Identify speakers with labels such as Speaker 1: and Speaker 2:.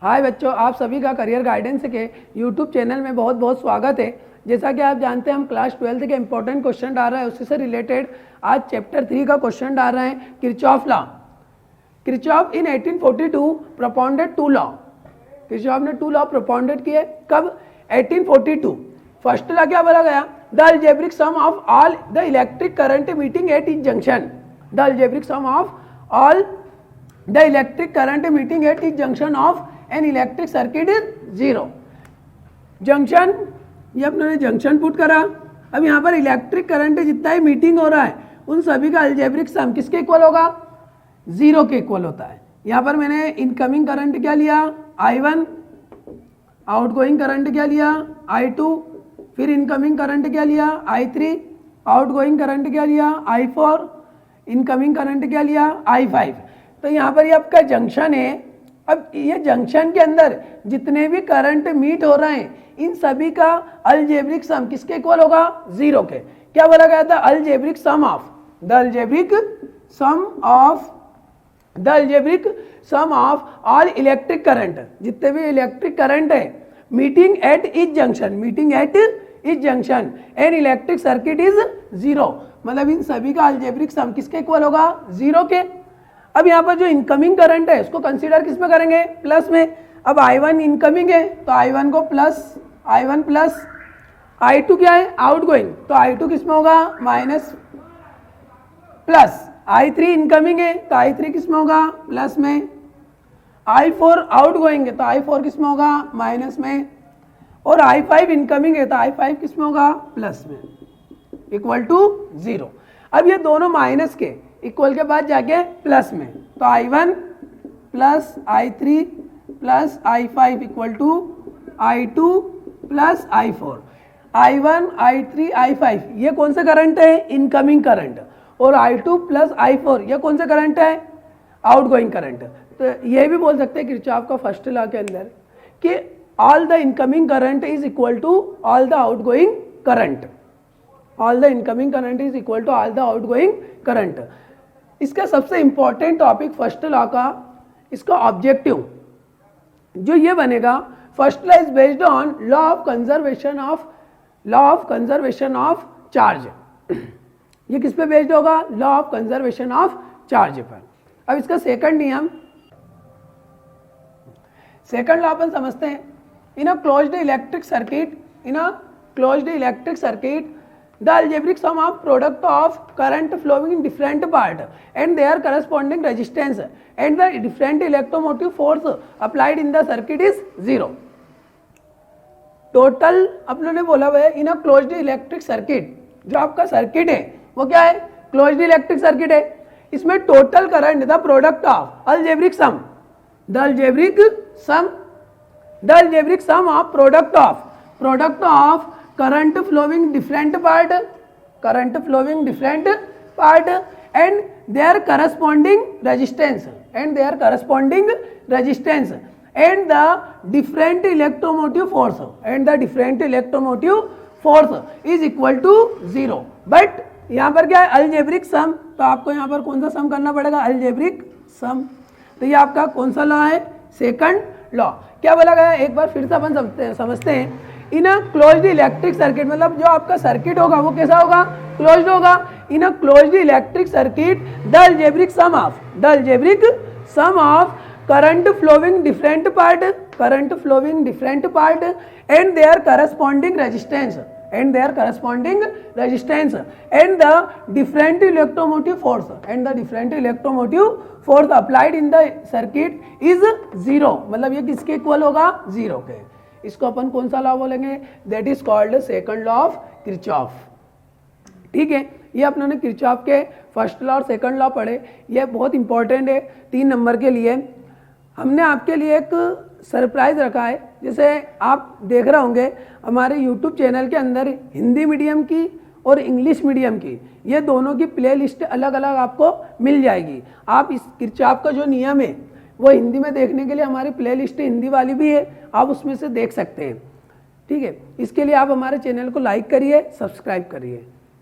Speaker 1: हाय बच्चों, आप सभी का करियर गाइडेंस के यूट्यूब चैनल में बहुत बहुत स्वागत है। जैसा कि आप जानते हैं हम क्लास 12 के इंपॉर्टेंट क्वेश्चन डाल रहे हैं, उसी से रिलेटेड आज चैप्टर 3 का क्वेश्चन डाल रहे हैं। Kirchhoff law. Kirchhoff in 1842 propounded two law. Kirchhoff ने 2 लॉ प्रोपाउंडेड किए। कब? 1842। फर्स्ट लॉ क्या बोला गया? The algebraic sum of all the electric current meeting at each junction. The algebraic sum of all the electric current meeting at each junction of an electric circuit is 0। Junction, ये अपने junction put करा। अब यहाँ पर electric current जितना ही meeting हो रहा है उन सभी का अलजेब्रिक सम किसके इक्वल होगा? 0 के इक्वल होता है। यहाँ पर मैंने इनकमिंग करंट क्या लिया? I1, आउटगोइंग करंट क्या लिया? I2, फिर इनकमिंग करंट क्या लिया? I3, आउटगोइंग करंट क्या लिया? I4, इनकमिंग करंट क्या लिया? I5। तो यहाँ पर ये आपका जंक्शन है। अब ये जंक्शन के अंदर जितने भी करंट मीट हो रहे हैं इन सभी का अलजेब्रिक सम किसके इक्वल होगा? 0 के। क्या बोला गया था? Algebraic sum of the algebraic sum of all electric current, जितने भी इलेक्ट्रिक करंट है meeting at each junction an electric circuit is 0। मतलब इन सभी का अलजेब्रिक सम किसके इक्वल होगा? 0 के। अब यहाँ पर जो इनकमिंग करंट है उसको कंसीडर किस में करेंगे? प्लस में। अब I1 इनकमिंग है तो I1 को प्लस, I1 प्लस। I2 क्या है? आउटगोइंग, तो I2 किस में होगा? Minus plus. I3 इनकमिंग है तो I3 किस में होगा? प्लस में। I4 आउटगोइंग है तो I4 किस में होगा? माइनस में। और I5 इनकमिंग है तो I5 किस में होगा? प्लस में, इक्वल टू 0। अब ये दोनों माइनस के इक्वल के बाद जाके प्लस में, तो I1 plus I3 plus I5 equal to I2 plus I4। I1, I3, I5 ये कौन सा करंट है? Incoming current. और I2 प्लस I4 ये कौन सा करंट है? Outgoing current. तो ये भी बोल सकते हैं किरचॉफ का फर्स्ट लॉ के अंदर कि all the incoming current is equal to all the outgoing current. All the incoming current is equal to all the outgoing current. इसका सबसे इंपॉर्टेंट टॉपिक फर्स्ट लॉ का, इसका ऑब्जेक्टिव जो ये बनेगा, first law is based on law of conservation of charge. ये किस पे बेस्ड होगा? Law of conservation of charge पर। अब इसका सेकंड नियम, सेकंड लॉ अपन समझते हैं। In a closed electric circuit the algebraic sum of product of current flowing in different part and their corresponding resistance and the different electromotive force applied in the circuit is 0। Total अपने ने बोला हुआ है इन a closed electric circuit, जो आपका circuit है वो क्या है? क्लोज्ड इलेक्ट्रिक सर्किट है। इसमें total current the product of algebraic sum of product of current flowing different part and their corresponding resistance and the different electromotive force is equal to 0। But यहाँ पर क्या है? अलजेब्रिक सम। तो आपको यहाँ पर कौन सा सम करना पड़ेगा? अलजेब्रिक सम। तो ये आपका कौन सा लॉ है? Second law. क्या बोला गया? एक बार फिर से अपन समझते हैं। In a closed electric circuit, मतलब जो आपका सर्किट होगा वो कैसा होगा? क्लोज्ड होगा। In a closed electric circuit the algebraic sum of current flowing different part and their corresponding resistance and the different electromotive force applied in the circuit is 0। मतलब ये किसके इक्वल होगा? 0 के। इसको अपन कौन सा लॉ बोलेंगे? That is called second law of Kirchhoff. ठीक है, ये अपनों ने किरचॉफ के फर्स्ट लॉ और सेकंड लॉ पढ़े। ये बहुत इंपॉर्टेंट है 3 नंबर के लिए। हमने आपके लिए एक सरप्राइज रखा है। जैसे आप देख रहे होंगे हमारे यूट्यूब चैनल के अंदर हिंदी मीडियम की और इंग्लिश मीडियम की ये दोनों की प्ले लिस्ट अलग अलग आपको मिल जाएगी। आप इस किरचॉफ का जो नियम है वो हिंदी में देखने के लिए हमारी प्ले लिस्ट हिंदी वाली भी है, आप उसमें से देख सकते हैं। ठीक है, इसके लिए आप हमारे चैनल को लाइक करिए, सब्सक्राइब करिए।